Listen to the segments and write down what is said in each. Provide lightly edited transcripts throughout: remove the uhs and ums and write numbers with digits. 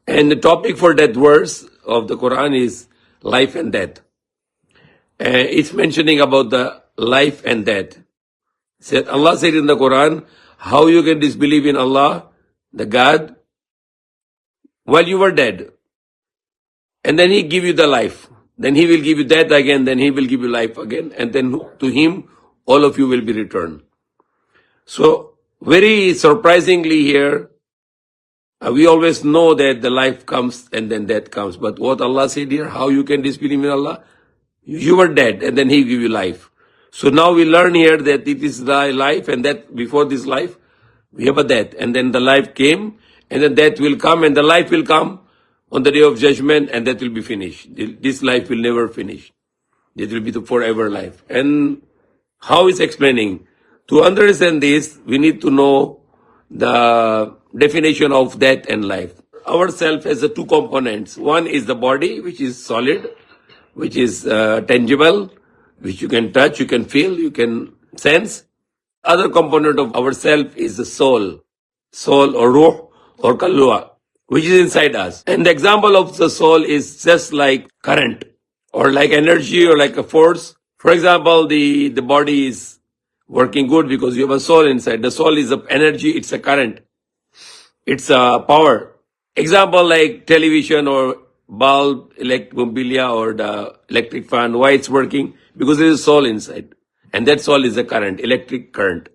And the topic for that verse of the Quran is life and death. It's mentioning about the life and death. Allah said in the Quran, how you can disbelieve in Allah, the God, while you were dead. And then He give you the life. Then He will give you death again, then He will give you life again. And then to Him, all of you will be returned. So, very surprisingly here, we always know that the life comes and then death comes. But what Allah said here, how you can disbelieve in Allah? You were dead and then He give you life. So now we learn here that it is the life and that before this life, we have a death. And then the life came and then death will come and the life will come on the day of judgment and that will be finished. This life will never finish. It will be the forever life. And how is explaining? To understand this, we need to know the definition of death and life. Our self has the two components. One is the body, which is solid, which is tangible, which you can touch, you can feel, you can sense. Other component of our self is the soul or ruh or kalwa, which is inside us. And the example of the soul is just like current or like energy or like a force. For example, the body is working good because you have a soul inside. The soul is a energy, it's a current. It's a power. Example like television or bulb, mobilia or the electric fan. Why it's working? Because there is a soul inside. And that soul is a current, electric current.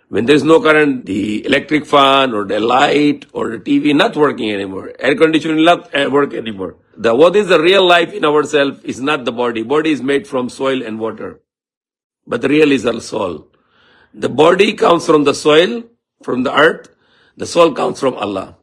When there is no current, the electric fan or the light or the TV not working anymore. Air conditioning not work anymore. What is the real life in ourselves is not the body. Body is made from soil and water. But the real is our soul. The body comes from the soil, from the earth. The soul comes from Allah.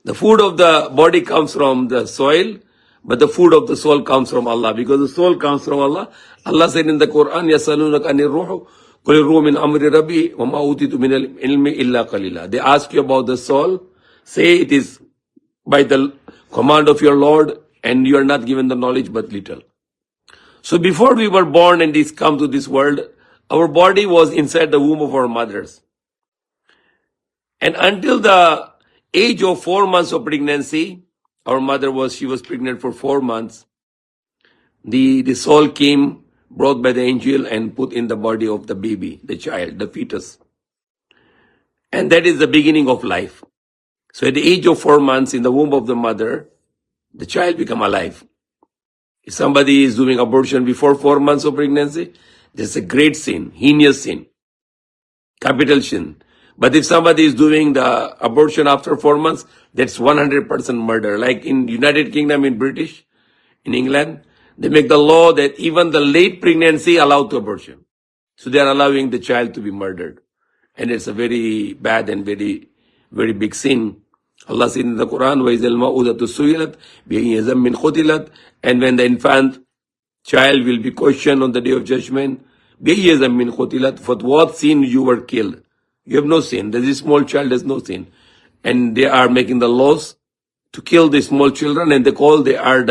The food of the body comes from the soil, but the food of the soul comes from Allah. Because the soul comes from Allah. Allah said in the Quran, يَسَأَلُونَكَ عَنِ الرُّوحِ قُلِ الرُّوحُ مِنْ أَمْرِ رَبِّي وَمَا أُوتِيتُ مِنَ الْعِلْمِ إِلَّا قَلِيلًا. They ask you about the soul. Say it is by the command of your Lord, and you are not given the knowledge but little. So before we were born and this come to this world, our body was inside the womb of our mothers. And until the age of 4 months of pregnancy, our mother she was pregnant for 4 months. The soul came, brought by the angel and put in the body of the baby, the child, the fetus. And that is the beginning of life. So at the age of 4 months in the womb of the mother, the child become alive. If somebody is doing abortion before 4 months of pregnancy, that's a great sin, heinous sin, capital sin. But if somebody is doing the abortion after 4 months, that's 100% murder. Like in United Kingdom, in British, in England, they make the law that even the late pregnancy allowed to abortion. So they are allowing the child to be murdered. And it's a very bad and very, very big sin. Allah said in the Quran, وَإِذَا الْمَوْءُودَةُ سُئِلَتْ بِأَيِّ ذَنبٍ قُتِلَتْ. And when the infant child will be questioned on the day of judgment, بِأَيِّ ذَنبٍ قُتِلَتْ, for what sin you were killed. You have no sin. This small child has no sin. And they are making the laws to kill the small children, and they are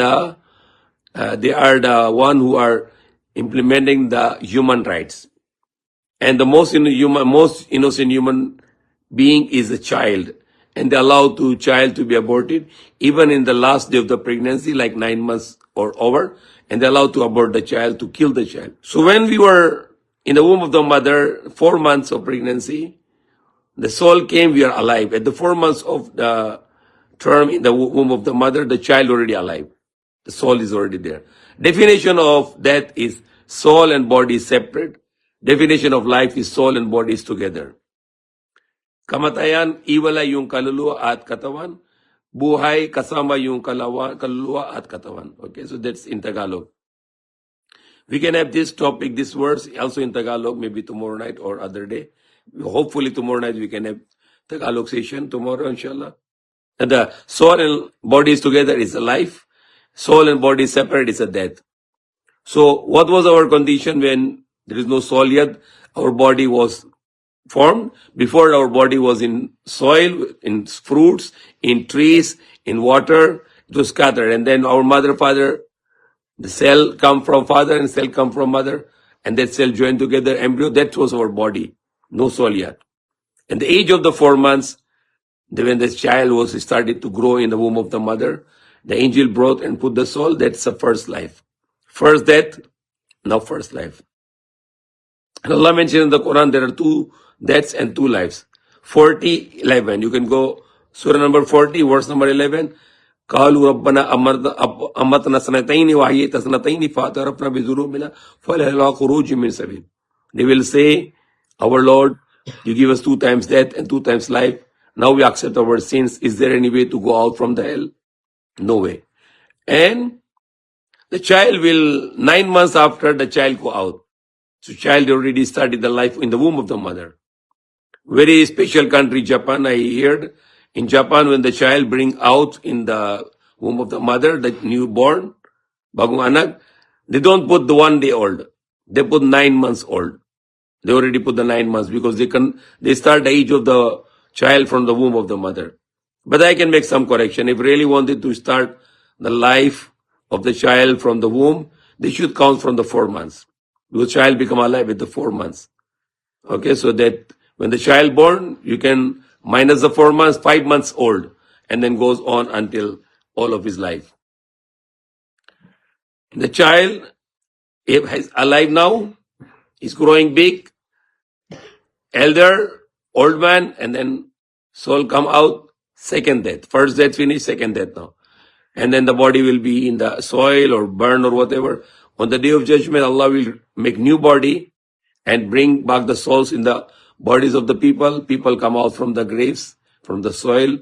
the one who are implementing the human rights. And the most innocent human being is a child. And they allow the child to be aborted even in the last day of the pregnancy, like 9 months or over. And they allow to abort the child, to kill the child. So when we were in the womb of the mother, 4 months of pregnancy, the soul came, we are alive. At the 4 months of the term in the womb of the mother, the child already alive. The soul is already there. Definition of death is soul and body is separate. Definition of life is soul and body is together. Kamatayan, iwala yung kaluluwa at katawan. Buhay kasama yung kaluluwa at katawan. Okay, so that's in Tagalog. We can have this topic, this verse also in Tagalog, maybe tomorrow night or other day. Hopefully tomorrow night we can have Tagalog session tomorrow, inshallah. And the soul and body is together is a life. Soul and body separate is a death. So what was our condition when there is no soul yet? Our body was formed. Before, our body was in soil, in fruits, in trees, in water. It was scattered. And then our mother, father, the cell come from father and cell come from mother. And that cell joined together, embryo. That was our body. No soul yet. And the age of the 4 months, Then when the child was started to grow in the womb of the mother, the angel brought and put the soul. That's the first life. First death, now first life. And Allah mentioned in the Quran there are two deaths and two lives. 40, 11. You can go Surah number 40, verse number 11. قالوا ربنا أمتنا سنتين وأحييت سنتين فاعترفنا بذنوبنا فهل إلى خروج من سبيل. They will say, our Lord, you give us 2 times death and 2 times life. Now we accept our sins. Is there any way to go out from the hell? No way. And the child will, 9 months after the child go out. So child already started the life in the womb of the mother. Very special country, Japan. I heard in Japan when the child bring out in the womb of the mother, the newborn, bagong anak, they don't put the 1 day old. They put 9 months old. They already put the 9 months because they start the age of the child from the womb of the mother. But I can make some correction. If really wanted to start the life of the child from the womb, they should count from the 4 months. Because child become alive with the 4 months. Okay, so that when the child born, you can minus the 4 months, 5 months old, and then goes on until all of his life. The child is alive now, is growing big, elder, old man, and then soul come out, second death. First death finished, second death now. And then the body will be in the soil or burn or whatever. On the day of judgment, Allah will make new body and bring back the souls in the bodies of the people. People come out from the graves, from the soil,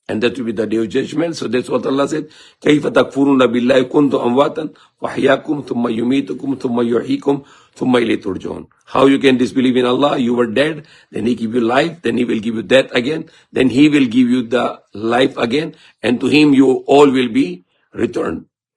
and that will be the day of judgment. So that's what Allah said. كَيْفَ تَكْفُرُونَ بِاللَّهِ كُنْتُمْ أَمْوَاتًا وَأَحْيَاكُمْ ثُمَّ يُمِيتُكُمْ ثُمَّ يُحْيِيكُمْ ثُمَّ إِلَيْهِ تُرْجَعُونَ. How you can disbelieve in Allah? You were dead, then He give you life, then He will give you death again, then He will give you the life again, and to Him you all will be returned.